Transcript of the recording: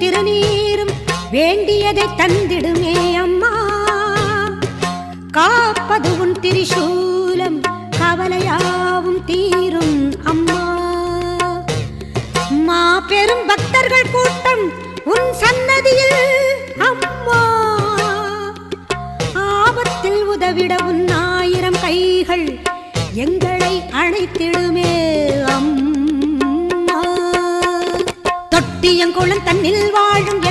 திருநீரும் வேண்டியதை தந்திடுமே அம்மா. காப்பது உன் திரிசூலம் கவலையாவும் தீரும் அம்மா. பெரும் பக்தர்கள் கூட்டம் உன் சன்னதியில் அம்மா. ஆபத்தில் உதவிட உன் 1000 கைகள் எங்களை அழைத்திடுமே அம்மா. தொட்டியங்குளம் தன்னில் வாழும்